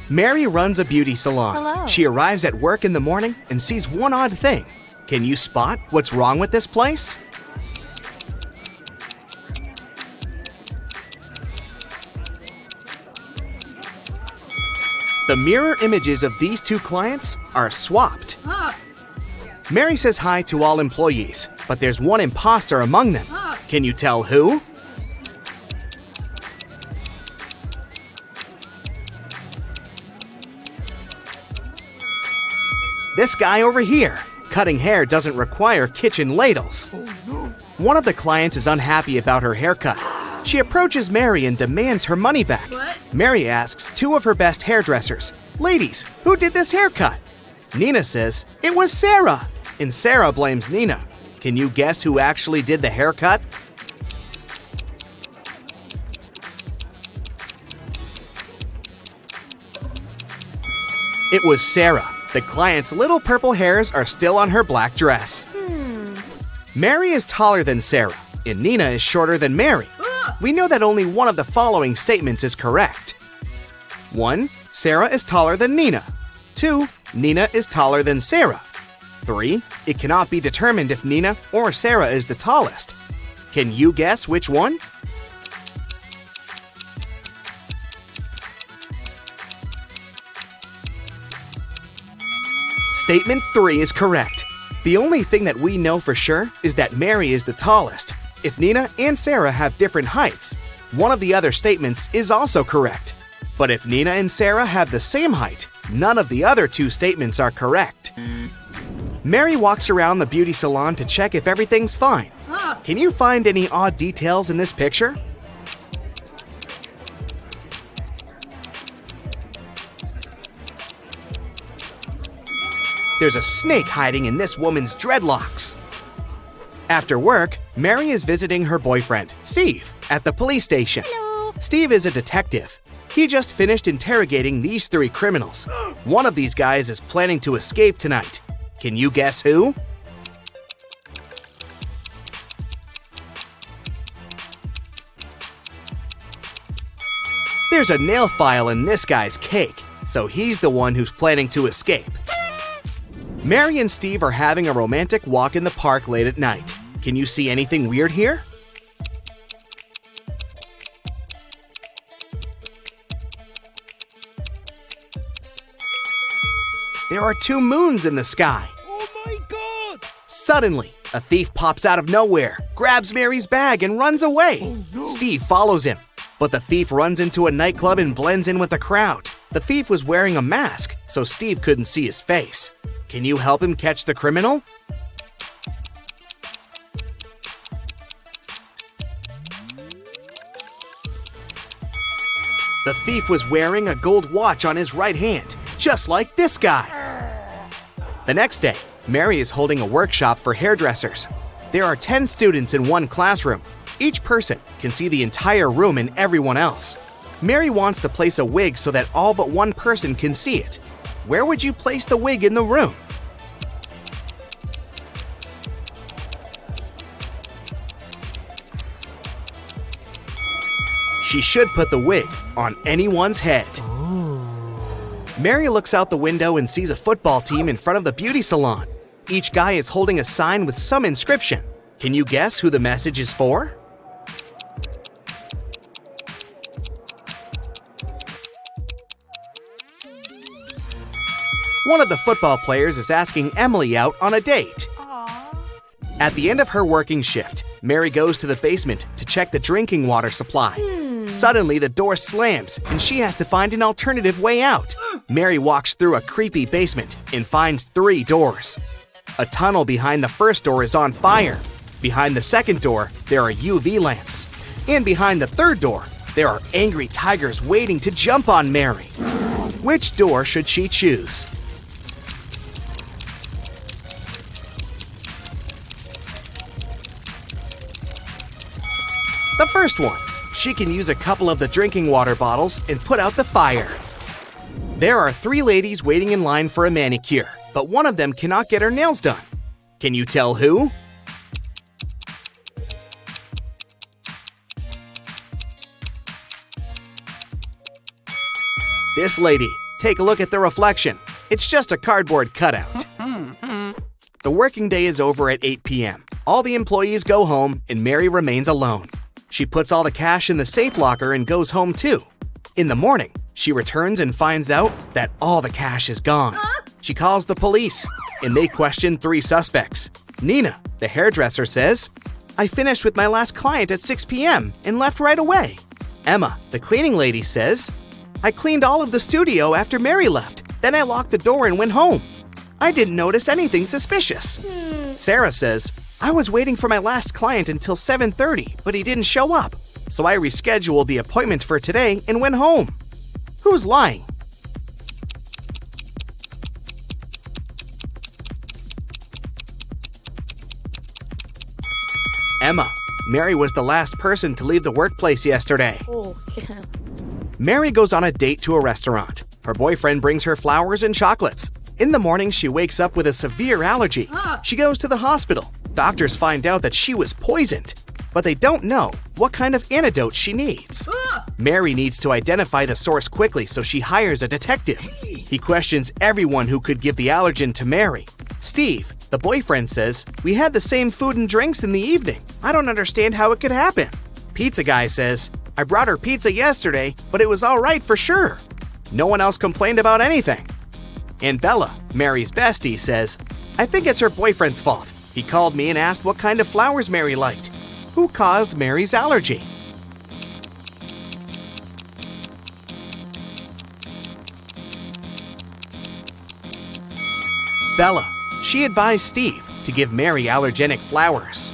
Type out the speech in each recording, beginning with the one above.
Mary runs a beauty salon. Hello. She arrives at work in the morning and sees one odd thing. Can you spot what's wrong with this place? The mirror images of these two clients are swapped. Mary says hi to all employees, but there's one imposter among them. Can you tell who? This guy over here. Cutting hair doesn't require kitchen ladles. One of the clients is unhappy about her haircut. She approaches Mary and demands her money back. Mary asks two of her best hairdressers, "Ladies, who did this haircut?" Nina says, "It was Sarah." And Sarah blames Nina. Can you guess who actually did the haircut? It was Sarah. The client's little purple hairs are still on her black dress. Mary is taller than Sarah, and Nina is shorter than Mary. We know that only one of the following statements is correct. 1. Sarah is taller than Nina. 2. Nina is taller than Sarah. 3. It cannot be determined if Nina or Sarah is the tallest. Can you guess which one? Statement 3 is correct. The only thing that we know for sure is that Mary is the tallest. If Nina and Sarah have different heights, one of the other statements is also correct. But if Nina and Sarah have the same height, none of the other two statements are correct. Mary walks around the beauty salon to check if everything's fine. Can you find any odd details in this picture? There's a snake hiding in this woman's dreadlocks. After work, Mary is visiting her boyfriend, Steve, at the police station. Hello. Steve is a detective. He just finished interrogating these 3 criminals. One of these guys is planning to escape tonight. Can you guess who? There's a nail file in this guy's cake, so he's the one who's planning to escape. Mary and Steve are having a romantic walk in the park late at night. Can you see anything weird here? There are 2 moons in the sky. Oh my god! Suddenly, a thief pops out of nowhere, grabs Mary's bag, and runs away. Oh, no. Steve follows him, but the thief runs into a nightclub and blends in with the crowd. The thief was wearing a mask, so Steve couldn't see his face. Can you help him catch the criminal? The thief was wearing a gold watch on his right hand, just like this guy. The next day, Mary is holding a workshop for hairdressers. There are 10 students in one classroom. Each person can see the entire room and everyone else. Mary wants to place a wig so that all but one person can see it. Where would you place the wig in the room? She should put the wig on anyone's head. Mary looks out the window and sees a football team in front of the beauty salon. Each guy is holding a sign with some inscription. Can you guess who the message is for? One of the football players is asking Emily out on a date. At the end of her working shift, Mary goes to the basement to check the drinking water supply. Suddenly, the door slams, and she has to find an alternative way out. Mary walks through a creepy basement and finds 3 doors. A tunnel behind the first door is on fire. Behind the second door, there are UV lamps. And behind the third door, there are angry tigers waiting to jump on Mary. Which door should she choose? The first one. She can use a couple of the drinking water bottles and put out the fire. There are 3 ladies waiting in line for a manicure, but one of them cannot get her nails done. Can you tell who? This lady. Take a look at the reflection. It's just a cardboard cutout. The working day is over at 8 p.m. All the employees go home and Mary remains alone. She puts all the cash in the safe locker and goes home too. In the morning, she returns and finds out that all the cash is gone. She calls the police and they question 3 suspects. Nina, the hairdresser, says, "I finished with my last client at 6 p.m. and left right away." Emma, the cleaning lady, says, "I cleaned all of the studio after Mary left. Then I locked the door and went home. I didn't notice anything suspicious." Sarah says, "I was waiting for my last client until 7:30, but he didn't show up. So I rescheduled the appointment for today and went home." Who's lying? Emma. Mary was the last person to leave the workplace yesterday. Mary goes on a date to a restaurant. Her boyfriend brings her flowers and chocolates. In the morning, she wakes up with a severe allergy. She goes to the hospital. Doctors find out that she was poisoned, but they don't know what kind of antidote she needs. Mary needs to identify the source quickly, so she hires a detective. He questions everyone who could give the allergen to Mary. Steve, the boyfriend, says, "We had the same food and drinks in the evening. I don't understand how it could happen." Pizza guy says, "I brought her pizza yesterday, but it was all right for sure. No one else complained about anything." And Bella, Mary's bestie, says, "I think it's her boyfriend's fault. He called me and asked what kind of flowers Mary liked. Who caused Mary's allergy?" Bella. She advised Steve to give Mary allergenic flowers.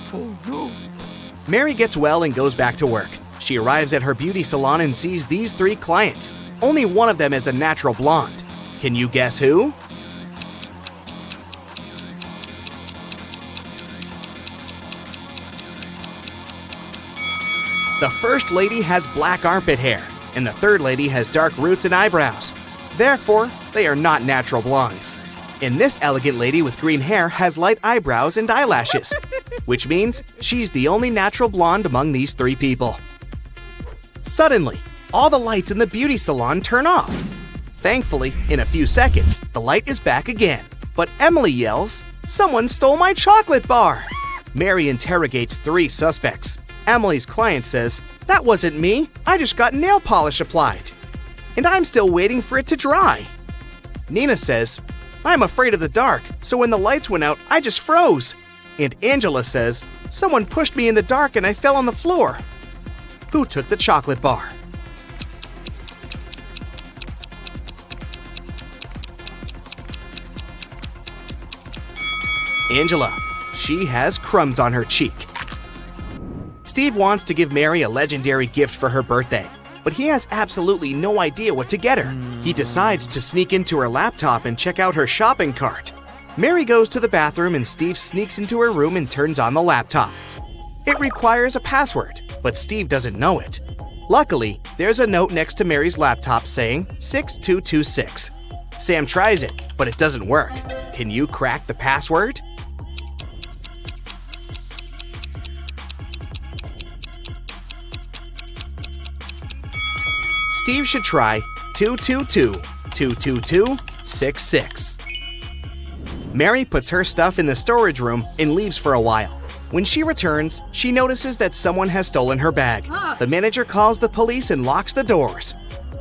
Mary gets well and goes back to work. She arrives at her beauty salon and sees these 3 clients. Only one of them is a natural blonde. Can you guess who? The first lady has black armpit hair, and the third lady has dark roots and eyebrows. Therefore, they are not natural blondes. And this elegant lady with green hair has light eyebrows and eyelashes, which means she's the only natural blonde among these 3 people. Suddenly, all the lights in the beauty salon turn off. Thankfully, in a few seconds, the light is back again. But Emily yells, "Someone stole my chocolate bar!" Mary interrogates 3 suspects. Emily's client says, "That wasn't me. I just got nail polish applied. And I'm still waiting for it to dry." Nina says, "I'm afraid of the dark, so when the lights went out, I just froze." And Angela says, "Someone pushed me in the dark and I fell on the floor." Who took the chocolate bar? Angela. She has crumbs on her cheek. Steve wants to give Mary a legendary gift for her birthday, but he has absolutely no idea what to get her. He decides to sneak into her laptop and check out her shopping cart. Mary goes to the bathroom and Steve sneaks into her room and turns on the laptop. It requires a password, but Steve doesn't know it. Luckily, there's a note next to Mary's laptop saying 6226. Sam tries it, but it doesn't work. Can you crack the password? Steve should try 222-222-66. Mary puts her stuff in the storage room and leaves for a while. When she returns, she notices that someone has stolen her bag. The manager calls the police and locks the doors.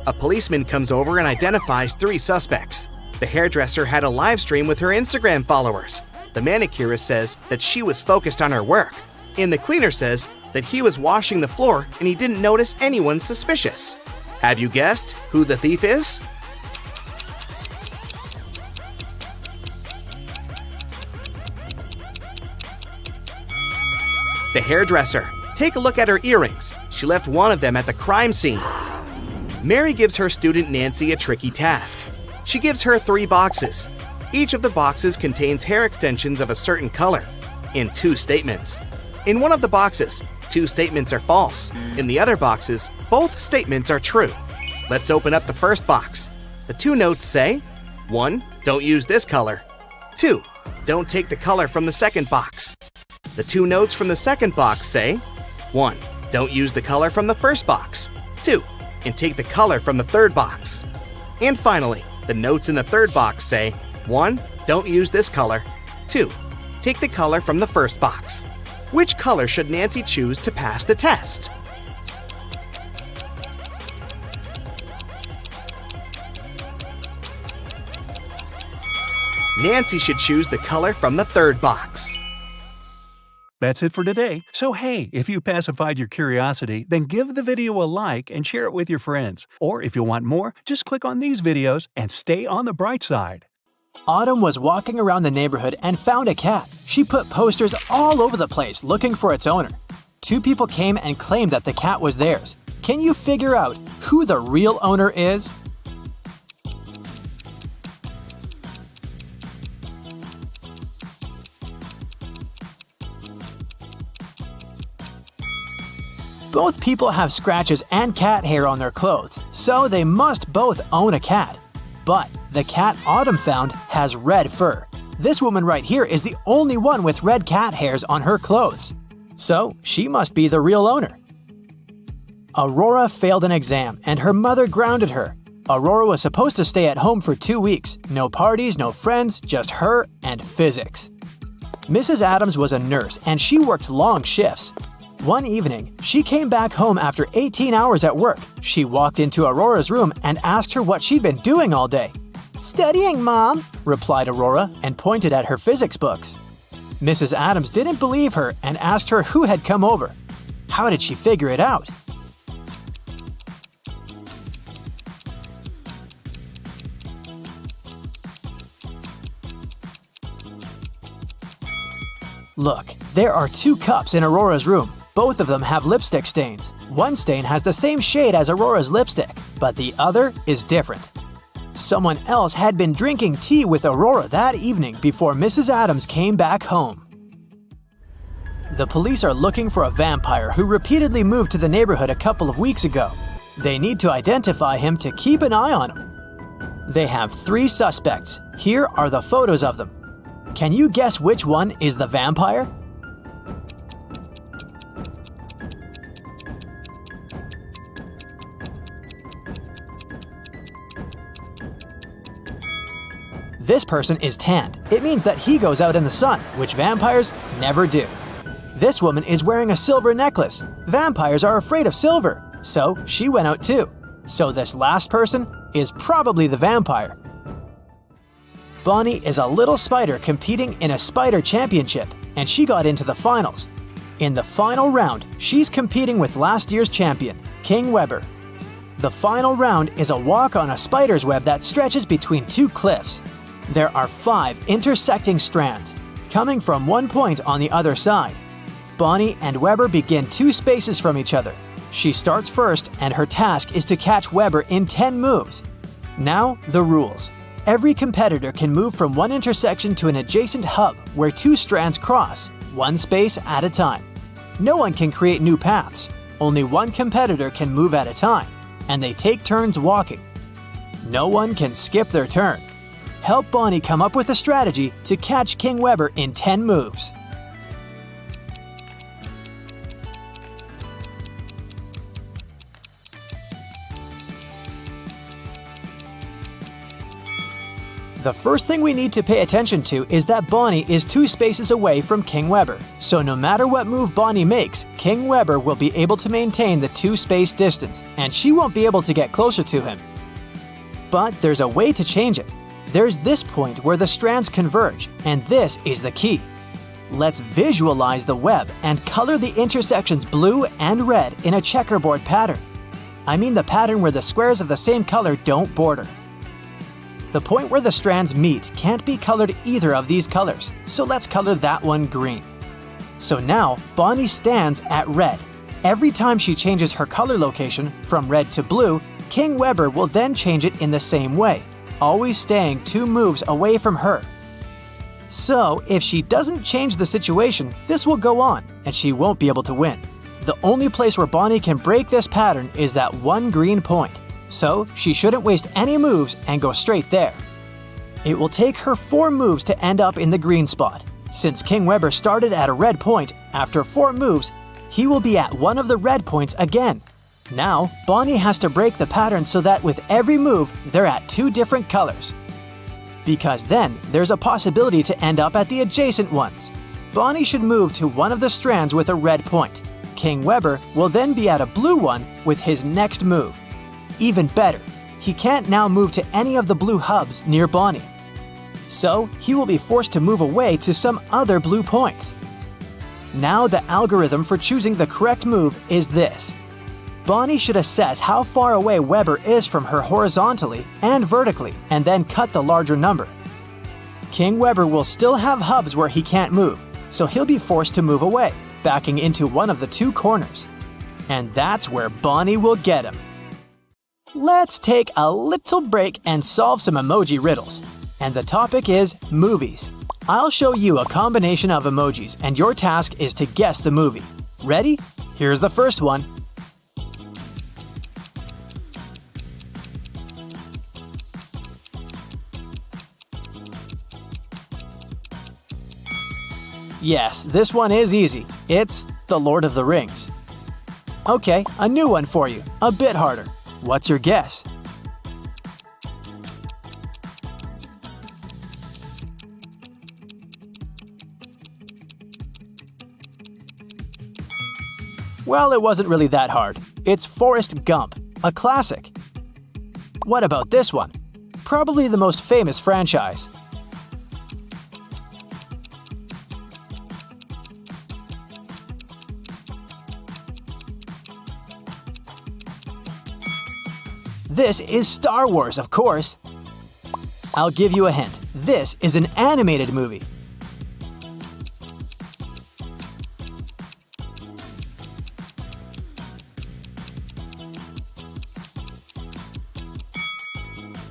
A policeman comes over and identifies 3 suspects. The hairdresser had a live stream with her Instagram followers. The manicurist says that she was focused on her work. And the cleaner says that he was washing the floor and he didn't notice anyone suspicious. Have you guessed who the thief is? The hairdresser. Take a look at her earrings. She left one of them at the crime scene. Mary gives her student Nancy a tricky task. She gives her 3 boxes. Each of the boxes contains hair extensions of a certain color and 2 statements. In one of the boxes, 2 statements are false. In the other boxes, both statements are true. Let's open up the first box. The 2 notes say, 1. Don't use this color. 2. Don't take the color from the second box. The 2 notes from the second box say, 1. Don't use the color from the first box. 2. And take the color from the third box. And finally, The notes in the third box say, 1. Don't use this color. 2. Take the color from the first box. Which color should Nancy choose to pass the test? Nancy should choose the color from the third box. That's it for today. So hey, if you pacified your curiosity, then give the video a like and share it with your friends. Or if you want more, just click on these videos and stay on the bright side. Autumn was walking around the neighborhood and found a cat. She put posters all over the place looking for its owner. 2 people came and claimed that the cat was theirs. Can you figure out who the real owner is? Both people have scratches and cat hair on their clothes, so they must both own a cat. But the cat Autumn found has red fur. This woman right here is the only one with red cat hairs on her clothes. So she must be the real owner. Aurora failed an exam and her mother grounded her. Aurora was supposed to stay at home for 2 weeks. No parties, no friends, just her and physics. Mrs. Adams was a nurse and she worked long shifts. One evening, she came back home after 18 hours at work. She walked into Aurora's room and asked her what she'd been doing all day. "Studying, Mom," replied Aurora and pointed at her physics books. Mrs. Adams didn't believe her and asked her who had come over. How did she figure it out? Look, there are 2 cups in Aurora's room. Both of them have lipstick stains. One stain has the same shade as Aurora's lipstick, but the other is different. Someone else had been drinking tea with Aurora that evening before Mrs. Adams came back home. The police are looking for a vampire who repeatedly moved to the neighborhood a couple of weeks ago. They need to identify him to keep an eye on him. They have 3 suspects. Here are the photos of them. Can you guess which one is the vampire? This person is tanned. It means that he goes out in the sun, which vampires never do. This woman is wearing a silver necklace. Vampires are afraid of silver, so she went out too. So this last person is probably the vampire. Bonnie is a little spider competing in a spider championship, and she got into the finals. In the final round, she's competing with last year's champion, King Weber. The final round is a walk on a spider's web that stretches between 2 cliffs. There are 5 intersecting strands, coming from one point on the other side. Bonnie and Weber begin 2 spaces from each other. She starts first, and her task is to catch Weber in 10 moves. Now, the rules. Every competitor can move from one intersection to an adjacent hub where 2 strands cross, 1 space at a time. No one can create new paths. Only one competitor can move at a time, and they take turns walking. No one can skip their turn. Help Bonnie come up with a strategy to catch King Weber in 10 moves. The first thing we need to pay attention to is that Bonnie is 2 spaces away from King Weber. So no matter what move Bonnie makes, King Weber will be able to maintain the 2-space distance, and she won't be able to get closer to him. But there's a way to change it. There's this point where the strands converge, and this is the key. Let's visualize the web and color the intersections blue and red in a checkerboard pattern. I mean the pattern where the squares of the same color don't border. The point where the strands meet can't be colored either of these colors, so let's color that one green. So now, Bonnie stands at red. Every time she changes her color location from red to blue, King Weber will then change it in the same way, always staying 2 moves away from her. So, if she doesn't change the situation, this will go on, and she won't be able to win. The only place where Bonnie can break this pattern is that one green point. So, she shouldn't waste any moves and go straight there. It will take her 4 moves to end up in the green spot. Since King Weber started at a red point, after 4 moves, he will be at one of the red points again. Now, Bonnie has to break the pattern so that with every move, they're at 2 different colors. Because then, there's a possibility to end up at the adjacent ones. Bonnie should move to one of the strands with a red point. King Weber will then be at a blue one with his next move. Even better, he can't now move to any of the blue hubs near Bonnie. So, he will be forced to move away to some other blue points. Now the algorithm for choosing the correct move is this. Bonnie should assess how far away Weber is from her horizontally and vertically, and then cut the larger number. King Weber will still have hubs where he can't move, so he'll be forced to move away, backing into one of the 2 corners. And that's where Bonnie will get him. Let's take a little break and solve some emoji riddles. And the topic is movies. I'll show you a combination of emojis, and your task is to guess the movie. Ready? Here's the first one. Yes, this one is easy. It's The Lord of the Rings. Okay, a new one for you, a bit harder. What's your guess? Well, it wasn't really that hard. It's Forrest Gump, a classic. What about this one? Probably the most famous franchise. This is Star Wars, of course. I'll give you a hint. This is an animated movie.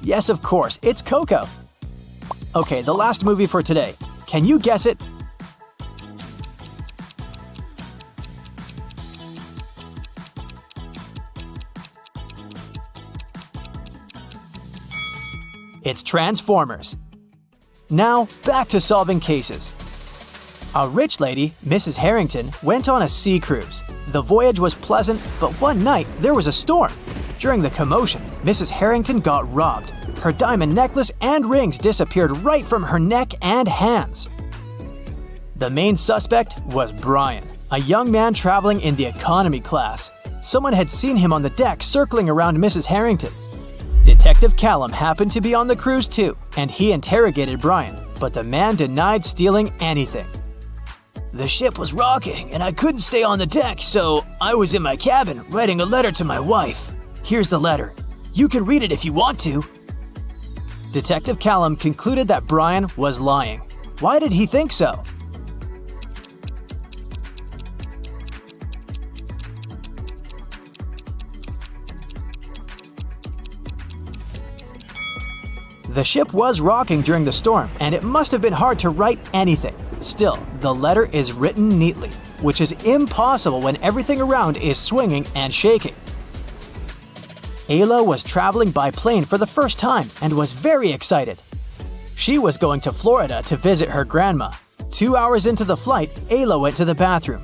Yes, of course, it's Coco. Okay, the last movie for today. Can you guess it? It's Transformers. Now, back to solving cases. A rich lady, Mrs. Harrington, went on a sea cruise. The voyage was pleasant, but one night there was a storm. During the commotion, Mrs. Harrington got robbed. Her diamond necklace and rings disappeared right from her neck and hands. The main suspect was Brian, a young man traveling in the economy class. Someone had seen him on the deck circling around Mrs. Harrington. Detective Callum happened to be on the cruise too, and he interrogated Brian, but the man denied stealing anything. The ship was rocking, and I couldn't stay on the deck, so I was in my cabin writing a letter to my wife. Here's the letter. You can read it if you want to. Detective Callum concluded that Brian was lying. Why did he think so? The ship was rocking during the storm, and it must have been hard to write anything. Still, the letter is written neatly, which is impossible when everything around is swinging and shaking. Ayla was traveling by plane for the first time and was very excited. She was going to Florida to visit her grandma. 2 hours into the flight, Ayla went to the bathroom.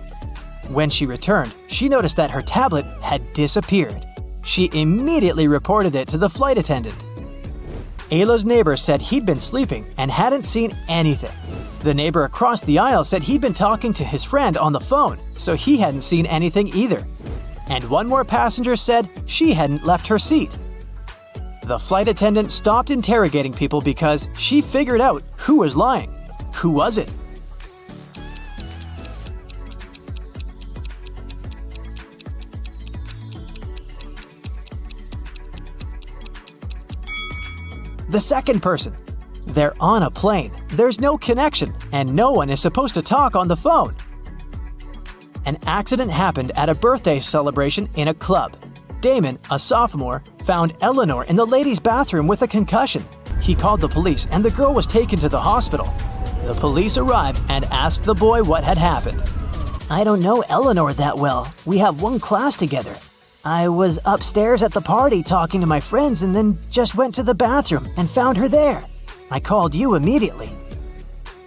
When she returned, she noticed that her tablet had disappeared. She immediately reported it to the flight attendant. Ayla's neighbor said he'd been sleeping and hadn't seen anything. The neighbor across the aisle said he'd been talking to his friend on the phone, so he hadn't seen anything either. And one more passenger said she hadn't left her seat. The flight attendant stopped interrogating people because she figured out who was lying. Who was it? The second person. They're on a plane. There's no connection, and no one is supposed to talk on the phone. An accident happened at a birthday celebration in a club. Damon, a sophomore, found Eleanor in the ladies' bathroom with a concussion. He called the police, and the girl was taken to the hospital. The police arrived and asked the boy what had happened. I don't know Eleanor that well. We have one class together. I was upstairs at the party talking to my friends and then just went to the bathroom and found her there. I called you immediately.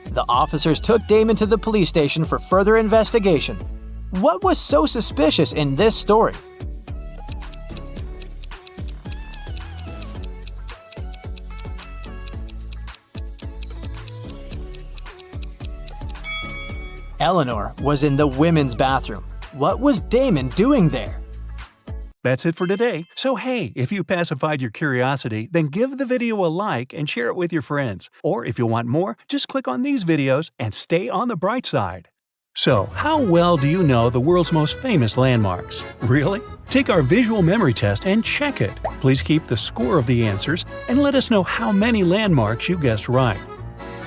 The officers took Damon to the police station for further investigation. What was so suspicious in this story? Eleanor was in the women's bathroom. What was Damon doing there? That's it for today. So hey, if you pacified your curiosity, then give the video a like and share it with your friends. Or if you want more, just click on these videos and stay on the bright side. So, how well do you know the world's most famous landmarks? Really? Take our visual memory test and check it. Please keep the score of the answers and let us know how many landmarks you guessed right.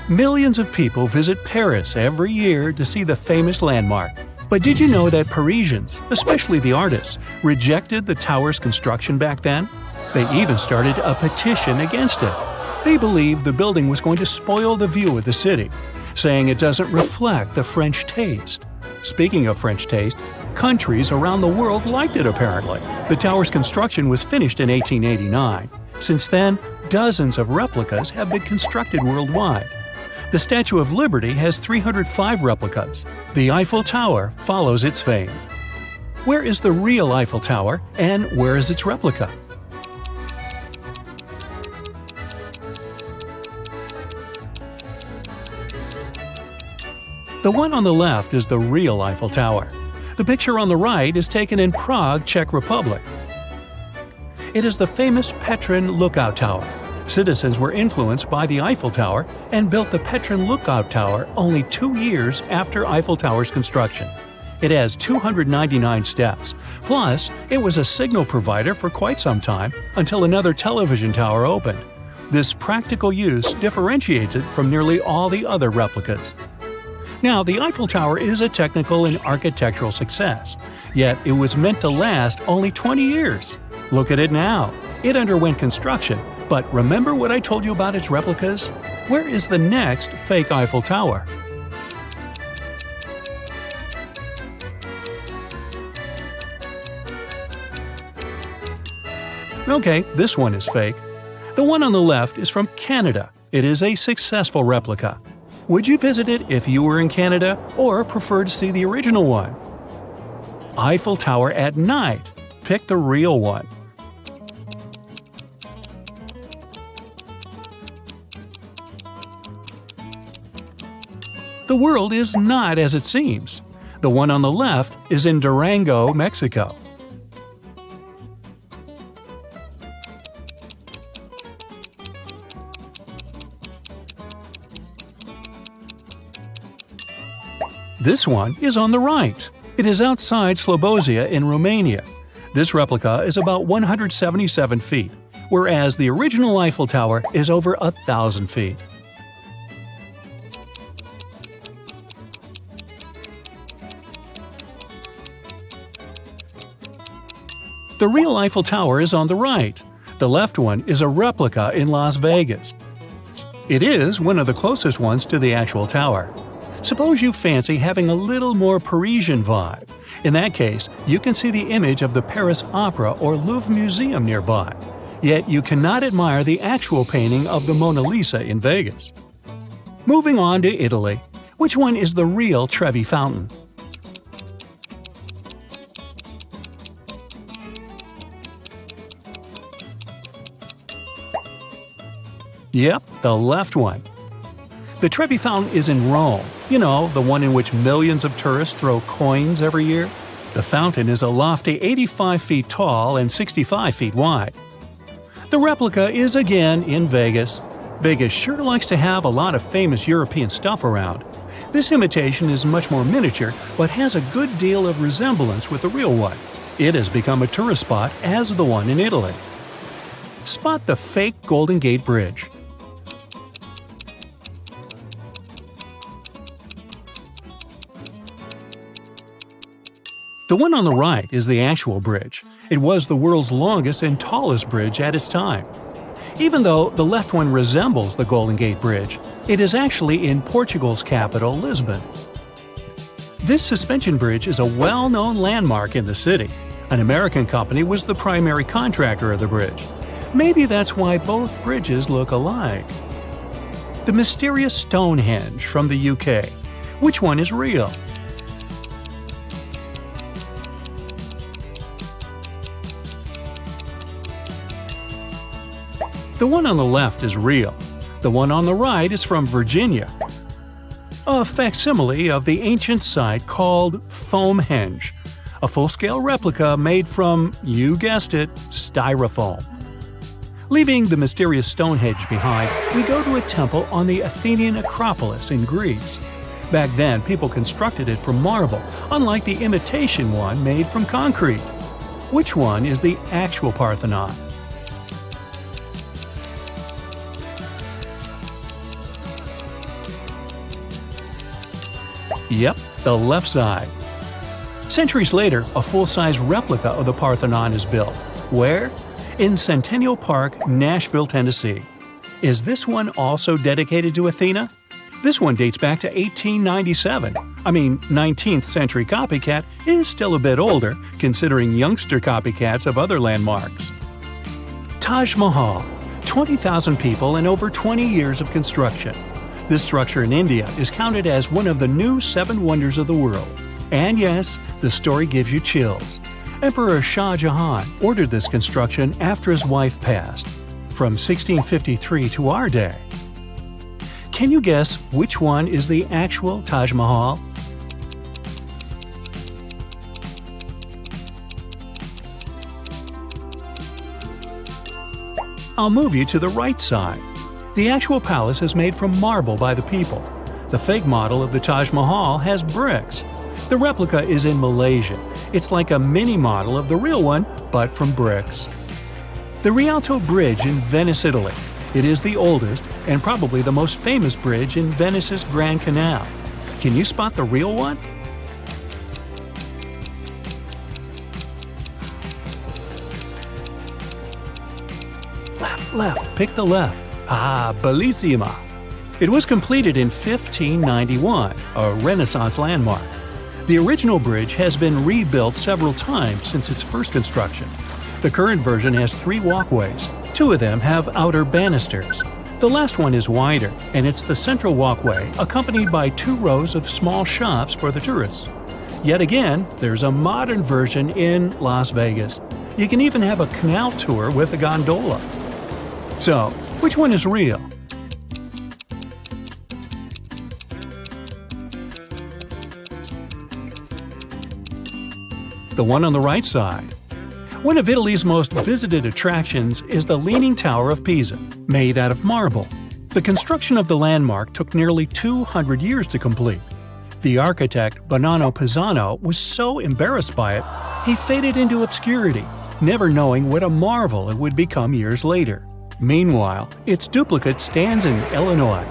Millions of people visit Paris every year to see the famous landmark. But did you know that Parisians, especially the artists, rejected the tower's construction back then? They even started a petition against it. They believed the building was going to spoil the view of the city, saying it doesn't reflect the French taste. Speaking of French taste, countries around the world liked it apparently. The tower's construction was finished in 1889. Since then, dozens of replicas have been constructed worldwide. The Statue of Liberty has 305 replicas. The Eiffel Tower follows its fame. Where is the real Eiffel Tower, and where is its replica? The one on the left is the real Eiffel Tower. The picture on the right is taken in Prague, Czech Republic. It is the famous Petrin Lookout Tower. Citizens were influenced by the Eiffel Tower and built the Petrin Lookout Tower only 2 years after Eiffel Tower's construction. It has 299 steps. Plus, it was a signal provider for quite some time until another television tower opened. This practical use differentiates it from nearly all the other replicas. Now, the Eiffel Tower is a technical and architectural success, yet it was meant to last only 20 years. Look at it now. It underwent construction, but remember what I told you about its replicas? Where is the next fake Eiffel Tower? Okay, this one is fake. The one on the left is from Canada. It is a successful replica. Would you visit it if you were in Canada, or prefer to see the original one? Eiffel Tower at night. Pick the real one. The world is not as it seems. The one on the left is in Durango, Mexico. This one is on the right. It is outside Slobozia in Romania. This replica is about 177 feet, whereas the original Eiffel Tower is over 1,000 feet. The real Eiffel Tower is on the right. The left one is a replica in Las Vegas. It is one of the closest ones to the actual tower. Suppose you fancy having a little more Parisian vibe. In that case, you can see the image of the Paris Opera or Louvre Museum nearby. Yet you cannot admire the actual painting of the Mona Lisa in Vegas. Moving on to Italy. Which one is the real Trevi Fountain? Yep, the left one. The Trevi Fountain is in Rome. You know, the one in which millions of tourists throw coins every year? The fountain is a lofty 85 feet tall and 65 feet wide. The replica is again in Vegas. Vegas sure likes to have a lot of famous European stuff around. This imitation is much more miniature, but has a good deal of resemblance with the real one. It has become a tourist spot as the one in Italy. Spot the fake Golden Gate Bridge. The one on the right is the actual bridge. It was the world's longest and tallest bridge at its time. Even though the left one resembles the Golden Gate Bridge, it is actually in Portugal's capital, Lisbon. This suspension bridge is a well-known landmark in the city. An American company was the primary contractor of the bridge. Maybe that's why both bridges look alike. The mysterious Stonehenge from the UK. Which one is real? The one on the left is real. The one on the right is from Virginia. a facsimile of the ancient site called Stonehenge, a full-scale replica made from, you guessed it, styrofoam. Leaving the mysterious Stonehenge behind, we go to a temple on the Athenian Acropolis in Greece. Back then, people constructed it from marble, unlike the imitation one made from concrete. Which one is the actual Parthenon? Yep, the left side. Centuries later, a full-size replica of the Parthenon is built. Where? In Centennial Park, Nashville, Tennessee. Is this one also dedicated to Athena? This one dates back to 1897. 19th century copycat is still a bit older, considering youngster copycats of other landmarks. Taj Mahal, 20,000 people and over 20 years of construction. This structure in India is counted as one of the new 7 wonders of the world. And yes, the story gives you chills. Emperor Shah Jahan ordered this construction after his wife passed, from 1653 to our day. Can you guess which one is the actual Taj Mahal? I'll move you to the right side. The actual palace is made from marble by the people. The fake model of the Taj Mahal has bricks. The replica is in Malaysia. It's like a mini model of the real one, but from bricks. The Rialto Bridge in Venice, Italy. It is the oldest and probably the most famous bridge in Venice's Grand Canal. Can you spot the real one? Left, pick the left. Ah, bellissima! It was completed in 1591, a Renaissance landmark. The original bridge has been rebuilt several times since its first construction. The current version has 3 walkways. 2 of them have outer banisters. The last one is wider, and it's the central walkway accompanied by 2 rows of small shops for the tourists. Yet again, there's a modern version in Las Vegas. You can even have a canal tour with a gondola. So, which one is real? The one on the right side. One of Italy's most visited attractions is the Leaning Tower of Pisa, made out of marble. The construction of the landmark took nearly 200 years to complete. The architect, Bonanno Pisano, was so embarrassed by it, he faded into obscurity, never knowing what a marvel it would become years later. Meanwhile, its duplicate stands in Illinois.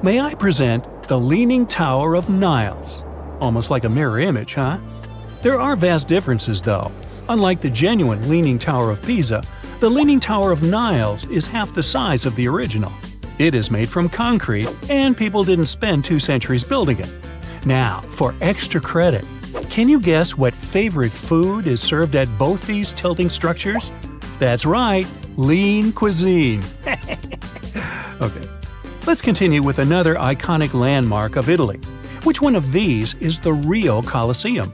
May I present the Leaning Tower of Niles? Almost like a mirror image, huh? There are vast differences, though. Unlike the genuine Leaning Tower of Pisa, the Leaning Tower of Niles is half the size of the original. It is made from concrete, and people didn't spend 2 centuries building it. Now, for extra credit, can you guess what favorite food is served at both these tilting structures? That's right, lean cuisine. Okay, let's continue with another iconic landmark of Italy. Which one of these is the real Colosseum?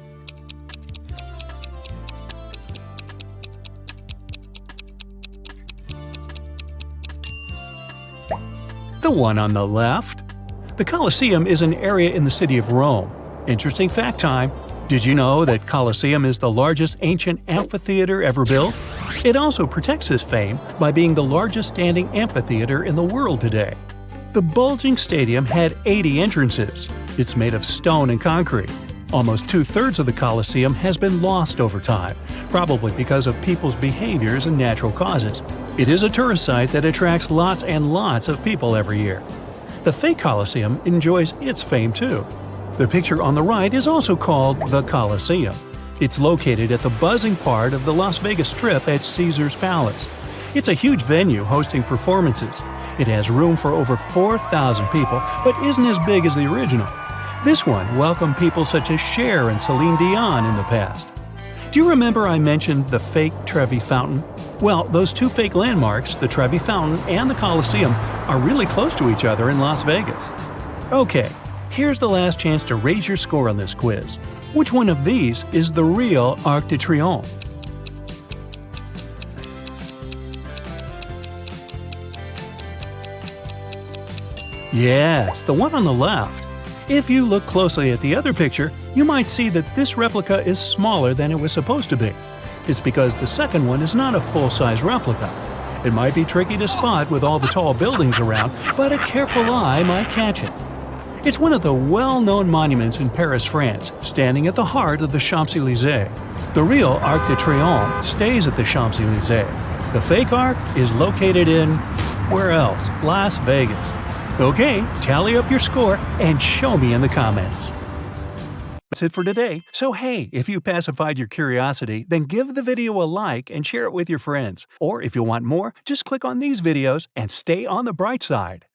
The one on the left? The Colosseum is an area in the city of Rome. Interesting fact time. Did you know that Colosseum is the largest ancient amphitheater ever built? It also protects its fame by being the largest standing amphitheater in the world today. The bulging stadium had 80 entrances. It's made of stone and concrete. Almost 2/3 of the Colosseum has been lost over time, probably because of people's behaviors and natural causes. It is a tourist site that attracts lots and lots of people every year. The fake Colosseum enjoys its fame too. The picture on the right is also called the Colosseum. It's located at the buzzing part of the Las Vegas Strip at Caesar's Palace. It's a huge venue hosting performances. It has room for over 4,000 people, but isn't as big as the original. This one welcomed people such as Cher and Celine Dion in the past. Do you remember I mentioned the fake Trevi Fountain? Well, those 2 fake landmarks, the Trevi Fountain and the Colosseum, are really close to each other in Las Vegas. Okay, here's the last chance to raise your score on this quiz. Which one of these is the real Arc de Triomphe? Yes, the one on the left. If you look closely at the other picture, you might see that this replica is smaller than it was supposed to be. It's because the second one is not a full-size replica. It might be tricky to spot with all the tall buildings around, but a careful eye might catch it. It's one of the well-known monuments in Paris, France, standing at the heart of the Champs-Élysées. The real Arc de Triomphe stays at the Champs-Élysées. The fake Arc is located in, where else? Las Vegas. Okay, tally up your score and show me in the comments. That's it for today. So hey, if you pacified your curiosity, then give the video a like and share it with your friends. Or if you want more, just click on these videos and stay on the bright side.